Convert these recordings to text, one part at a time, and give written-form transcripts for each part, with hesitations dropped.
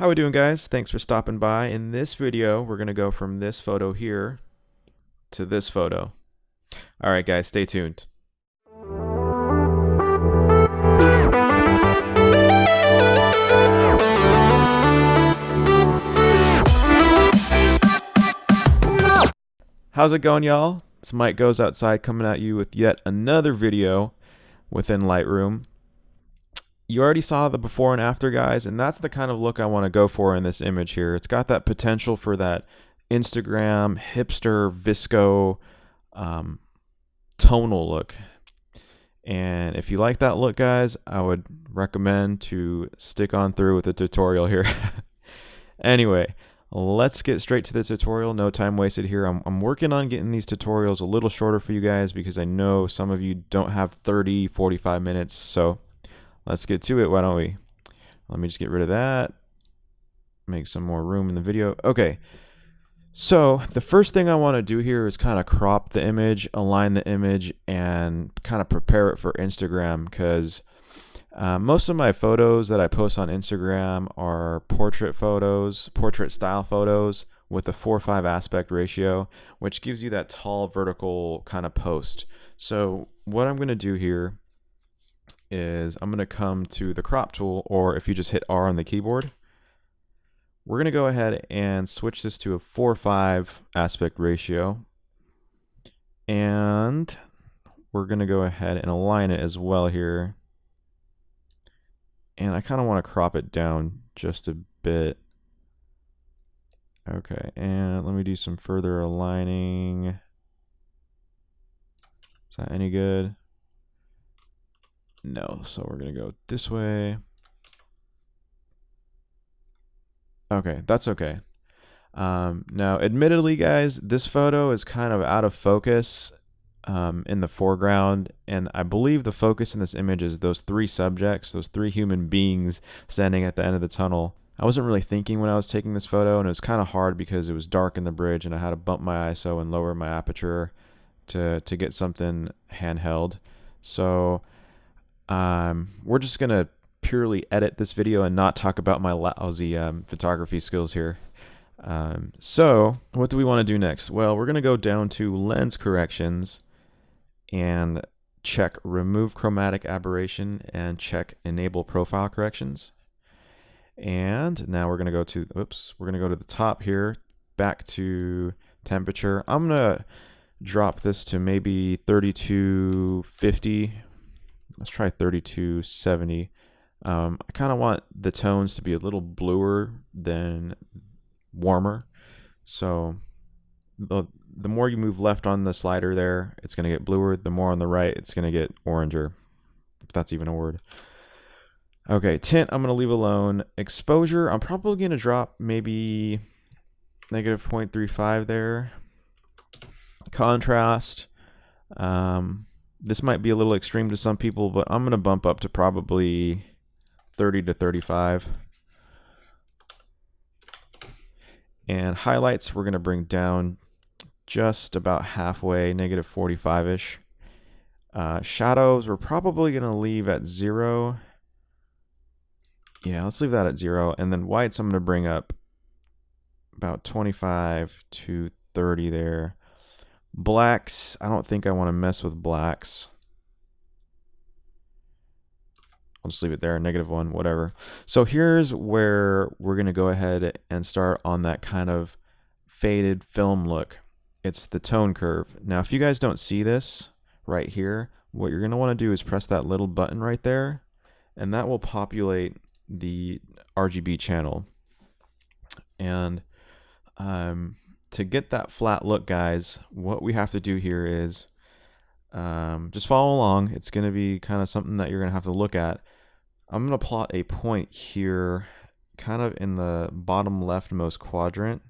How we doing, guys? Thanks for stopping by. In this video, we're going to go from this photo here to this photo. All right, guys, stay tuned. How's it going, y'all? It's Mike Goes Outside coming at you with yet another video within Lightroom. You already saw the before and after, guys, and that's the kind of look I want to go for in this image here. It's got that potential for that Instagram hipster visco tonal look. And if you like that look, guys, I would recommend to stick on through with the tutorial here. Anyway, let's get straight to the tutorial. No time wasted here. I'm working on getting these tutorials a little shorter for you guys because I know some of you don't have 30, 45 minutes. So let's get to it, why don't we? Let me just get rid of that. Make some more room in the video. Okay, so the first thing I want to do here is kind of crop the image, align the image, and kind of prepare it for Instagram because most of my photos that I post on Instagram are portrait photos, portrait style photos with a 4:5 aspect ratio, which gives you that tall vertical kind of post. So what I'm going to do here is I'm going to come to the crop tool, or if you just hit R on the keyboard, we're going to go ahead and switch this to a 4:5 aspect ratio, and we're going to go ahead and align it as well here. And I kind of want to crop it down just a bit. Okay, and let me do some further aligning. Is that any good? No, so we're gonna go this way. Okay, that's okay. Now, admittedly, guys, this photo is kind of out of focus in the foreground, and I believe the focus in this image is those three subjects, those three human beings standing at the end of the tunnel. I wasn't really thinking when I was taking this photo, and it was kind of hard because it was dark in the bridge, and I had to bump my ISO and lower my aperture to get something handheld. So we're just gonna purely edit this video and not talk about my lousy photography skills here. So what do we want to do next? Well, we're gonna go down to lens corrections and check remove chromatic aberration and check enable profile corrections. And now we're gonna go to the top here, back to temperature. I'm gonna drop this to maybe 3250. Let's try 3270. I kind of want the tones to be a little bluer than warmer. So the more you move left on the slider there, it's going to get bluer. The more on the right, it's going to get oranger, if that's even a word. Okay, tint, I'm going to leave alone. Exposure, I'm probably going to drop maybe negative 0.35 there. Contrast, this might be a little extreme to some people, but I'm going to bump up to probably 30 to 35. And highlights, we're going to bring down just about halfway, negative 45-ish. Shadows, we're probably going to leave at 0. Yeah, let's leave that at 0. And then whites, I'm going to bring up about 25 to 30 there. Blacks, I don't think I want to mess with blacks. I'll just leave it there, -1, whatever. So here's where we're going to go ahead and start on that kind of faded film look. It's the tone curve. Now, if you guys don't see this right here, what you're going to want to do is press that little button right there, and that will populate the RGB channel. And to get that flat look, guys, what we have to do here is just follow along. It's going to be kind of something that you're going to have to look at. I'm going to plot a point here kind of in the bottom leftmost quadrant,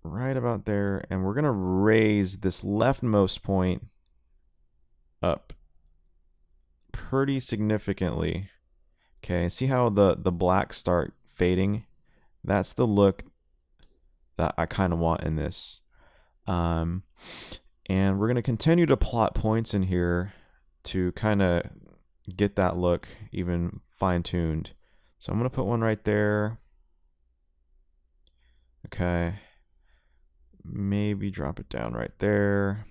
right about there, and we're going to raise this leftmost point up pretty significantly. Okay, see how the blacks start fading? That's the look that I kind of want in this. And we're going to continue to plot points in here to kind of get that look even fine-tuned. So I'm going to put one right there. Okay. Maybe drop it down right there.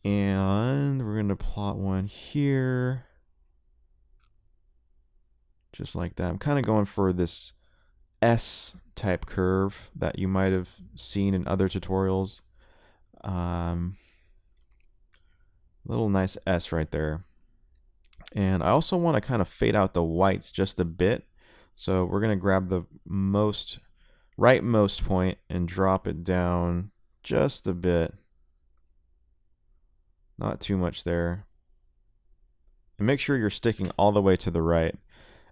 And we're going to plot one here. Just like that. I'm kind of going for this S type curve that you might have seen in other tutorials. Little nice S right there. And I also want to kind of fade out the whites just a bit. So we're going to grab the rightmost point and drop it down just a bit. Not too much there. And make sure you're sticking all the way to the right,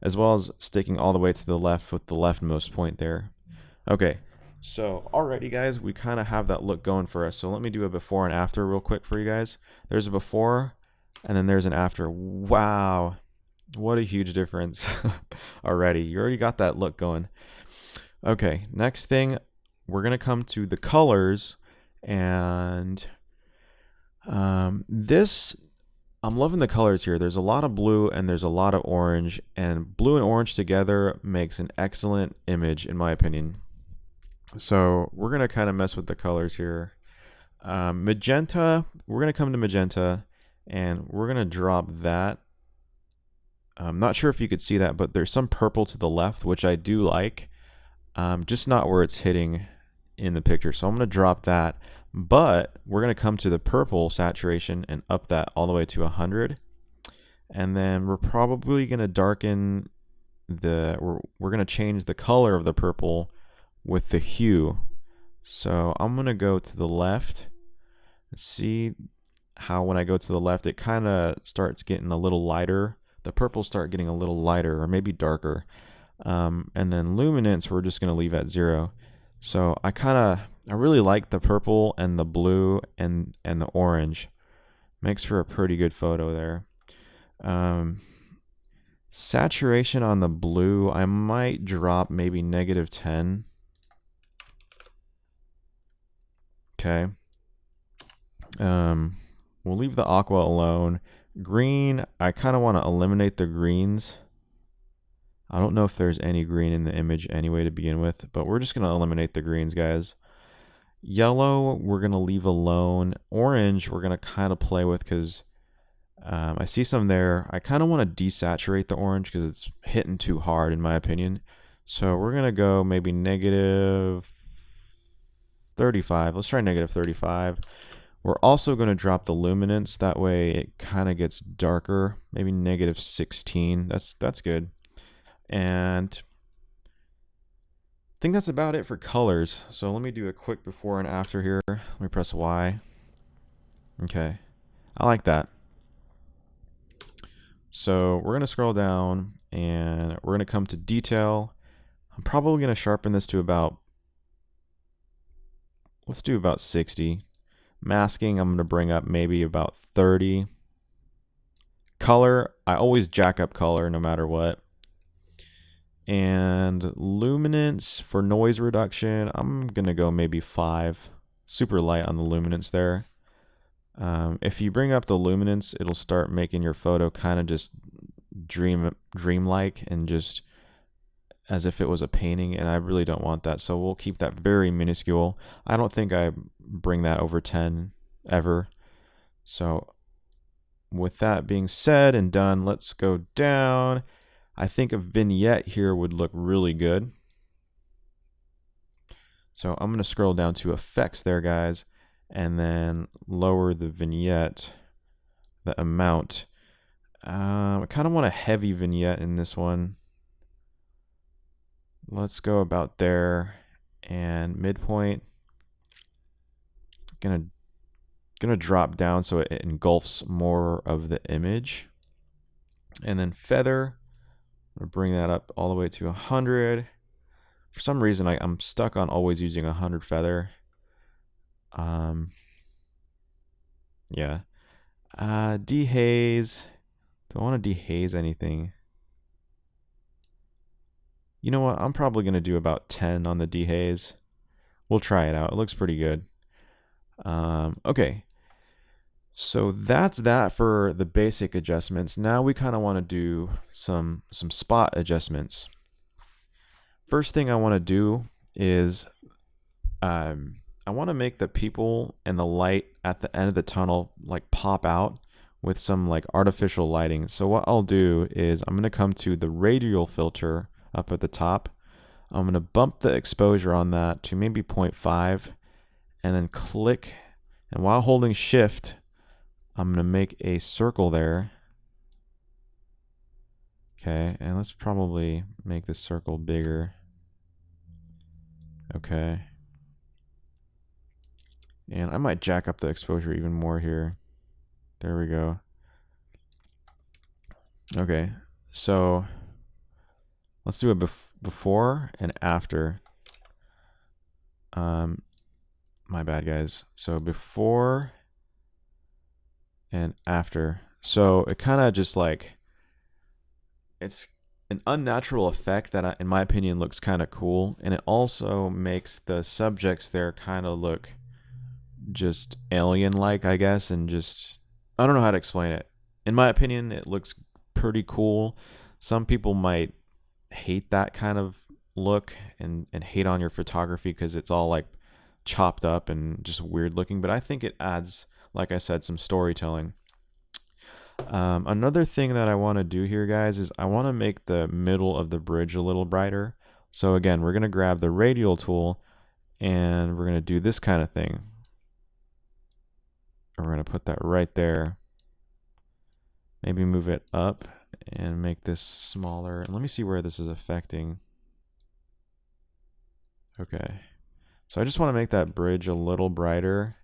as well as sticking all the way to the left with the leftmost point there. Okay, so alrighty guys, we kind of have that look going for us. So let me do a before and after real quick for you guys. There's a before, and then there's an after. Wow, what a huge difference already. You already got that look going. Okay, next thing, we're going to come to the colors, and I'm loving the colors here. There's a lot of blue and there's a lot of orange, and blue and orange together makes an excellent image in my opinion. So we're going to kind of mess with the colors here. Magenta, we're going to come to magenta and we're going to drop that. I'm not sure if you could see that, but there's some purple to the left, which I do like. Just not where it's hitting in the picture. So I'm going to drop that. But we're going to come to the purple saturation and up that all the way to 100. And then we're probably going to darken we're going to change the color of the purple with the hue. So I'm going to go to the left. Let's see how when I go to the left, it kind of starts getting a little lighter. The purples start getting a little lighter or maybe darker. And then luminance, we're just going to leave at 0. So I really like the purple and the blue and the orange. Makes for a pretty good photo there. Saturation on the blue, I might drop maybe -10. Okay. We'll leave the aqua alone. Green, I kind of want to eliminate the greens. I don't know if there's any green in the image anyway to begin with, but we're just going to eliminate the greens, guys. Yellow, we're going to leave alone. Orange, we're going to kind of play with because I see some there. I kind of want to desaturate the orange because it's hitting too hard in my opinion. So we're going to go maybe -35. Let's try -35. We're also going to drop the luminance. That way it kind of gets darker. Maybe -16. That's good. And I think that's about it for colors. So let me do a quick before and after here. Let me press Y. Okay, I like that. So we're going to scroll down and we're going to come to detail. I'm probably going to sharpen this to let's do about 60. Masking, I'm going to bring up maybe about 30. Color, I always jack up color no matter what. And luminance for noise reduction, I'm going to go maybe 5. Super light on the luminance there. If you bring up the luminance, it'll start making your photo kind of just dreamlike and just as if it was a painting, and I really don't want that. So we'll keep that very minuscule. I don't think I bring that over 10 ever. So with that being said and done, let's go down. I think a vignette here would look really good. So I'm going to scroll down to effects there, guys, and then lower the vignette, the amount. I kind of want a heavy vignette in this one. Let's go about there, and midpoint. Gonna drop down so it engulfs more of the image, and then feather. I'm gonna bring that up all the way to 100. For some reason, I'm stuck on always using 100 feather. Yeah. Dehaze. Do I want to dehaze anything? You know what? I'm probably going to do about 10 on the dehaze. We'll try it out. It looks pretty good. Okay. So that's that for the basic adjustments. Now we kind of want to do some spot adjustments. First thing I want to do is I want to make the people and the light at the end of the tunnel like pop out with some like artificial lighting. So what I'll do is I'm going to come to the radial filter up at the top. I'm going to bump the exposure on that to maybe 0.5 and then click, and while holding shift I'm going to make a circle there. Okay, and let's probably make this circle bigger. Okay. And I might jack up the exposure even more here. There we go. Okay, so let's do a before and after. My bad, guys. So before and after. So it kind of just like, it's an unnatural effect that in my opinion looks kind of cool, and it also makes the subjects there kind of look just alien-like, I guess, and just, I don't know how to explain it. In my opinion, it looks pretty cool. Some people might hate that kind of look and hate on your photography because it's all like chopped up and just weird looking, but I think it adds, like I said, some storytelling. Another thing that I want to do here, guys, is I want to make the middle of the bridge a little brighter. So again, we're going to grab the radial tool and we're going to do this kind of thing. We're going to put that right there. Maybe move it up and make this smaller. And let me see where this is affecting. Okay. So I just want to make that bridge a little brighter.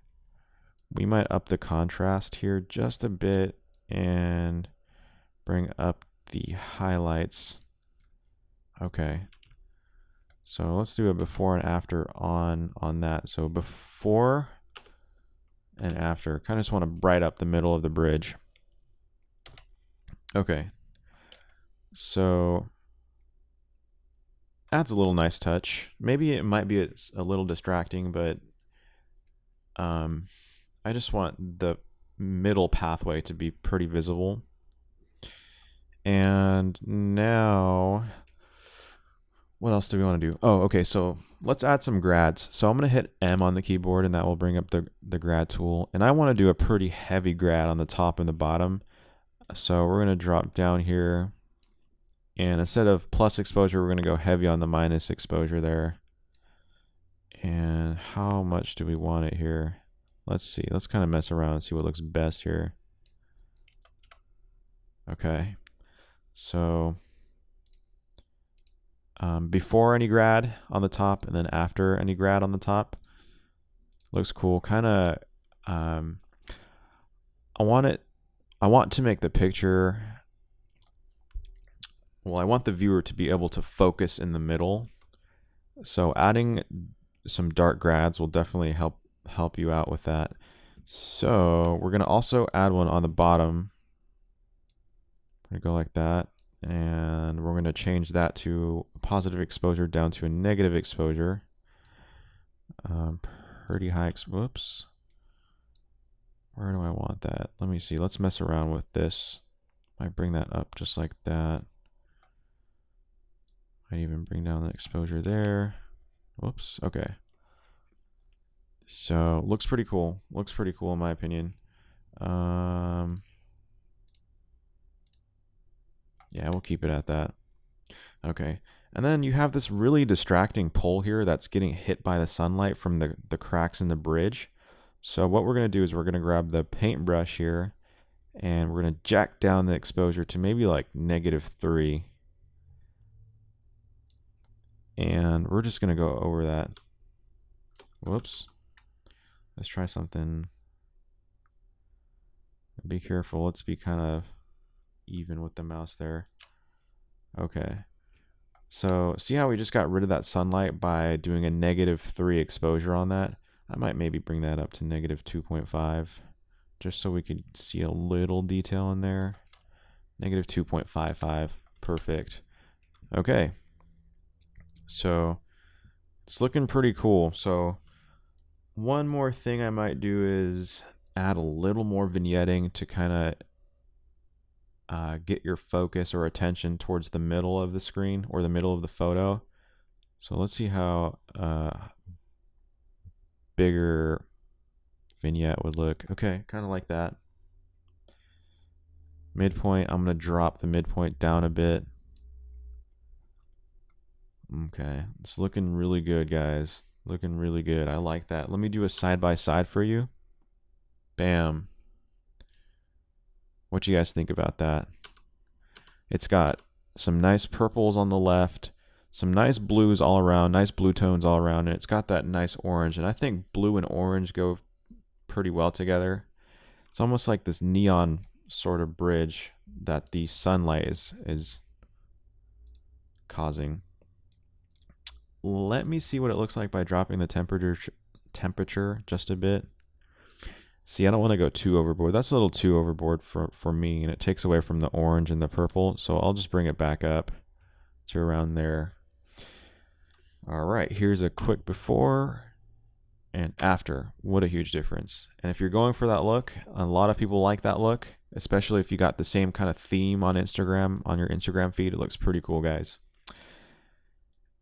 We might up the contrast here just a bit and bring up the highlights. Okay. So let's do a before and after on that. So before and after. Kind of just want to brighten up the middle of the bridge. Okay. So adds a little nice touch. Maybe it might be a little distracting, but I just want the middle pathway to be pretty visible. And now, what else do we want to do? Oh, okay, so let's add some grads. So I'm going to hit M on the keyboard, and that will bring up the grad tool. And I want to do a pretty heavy grad on the top and the bottom. So we're going to drop down here. And instead of plus exposure, we're going to go heavy on the minus exposure there. And how much do we want it here? Let's see. Let's kind of mess around and see what looks best here. Okay. So before any grad on the top and then after any grad on the top. Looks cool. Kind of I want to make the picture, well, I want the viewer to be able to focus in the middle. So adding some dark grads will definitely help you out with that. So we're going to also add one on the bottom. We're going to go like that. And we're going to change that to positive exposure down to a negative exposure. Pretty high, whoops. Where do I want that? Let me see. Let's mess around with this. Might bring that up just like that. Might even bring down the exposure there. Whoops. Okay. So looks pretty cool. Looks pretty cool in my opinion. Yeah, we'll keep it at that. Okay. And then you have this really distracting pole here that's getting hit by the sunlight from the cracks in the bridge. So what we're going to do is we're going to grab the paintbrush here and we're going to jack down the exposure to maybe like -3. And we're just going to go over that. Whoops. Let's try something. Be careful. Let's be kind of even with the mouse there. Okay. So see how we just got rid of that sunlight by doing a -3 exposure on that? I might maybe bring that up to -2.5 just so we could see a little detail in there. -2.55. Perfect. Okay. So it's looking pretty cool. So one more thing I might do is add a little more vignetting to kind of get your focus or attention towards the middle of the screen or the middle of the photo. So let's see how bigger vignette would look. Okay, kind of like that. Midpoint, I'm going to drop the midpoint down a bit. Okay, it's looking really good, guys. Looking really good. I like that. Let me do a side by side for you. Bam. What you guys think about that? It's got some nice purples on the left, some nice blues all around, nice blue tones all around, and it's got that nice orange. And I think blue and orange go pretty well together. It's almost like this neon sort of bridge that the sunlight is causing. Let me see what it looks like by dropping the temperature just a bit. See, I don't want to go too overboard. That's a little too overboard for me, and it takes away from the orange and the purple. So I'll just bring it back up to around there. All right, here's a quick before and after. What a huge difference. And if you're going for that look, a lot of people like that look, especially if you got the same kind of theme on Instagram, on your Instagram feed. It looks pretty cool, guys.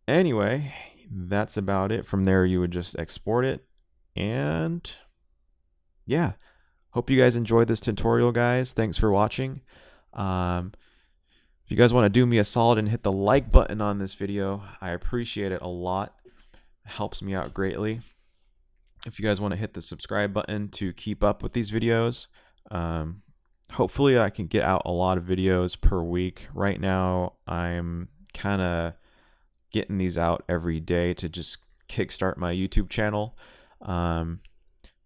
Anyway, that's about it. From there, you would just export it. And yeah, hope you guys enjoyed this tutorial, guys. Thanks for watching. If you guys want to do me a solid and hit the like button on this video, I appreciate it a lot. It helps me out greatly. If you guys want to hit the subscribe button to keep up with these videos, hopefully I can get out a lot of videos per week. Right now, I'm kind of getting these out every day to just kickstart my YouTube channel.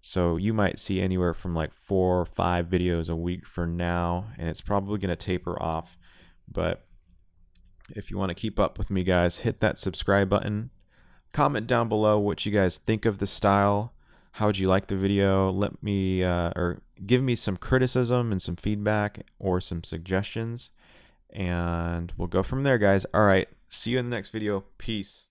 So you might see anywhere from like 4 or 5 videos a week for now, and it's probably going to taper off. But if you want to keep up with me, guys, hit that subscribe button. Comment down below what you guys think of the style. How would you like the video? Let me or give me some criticism and some feedback or some suggestions, and we'll go from there, guys. All right, see you in the next video. Peace.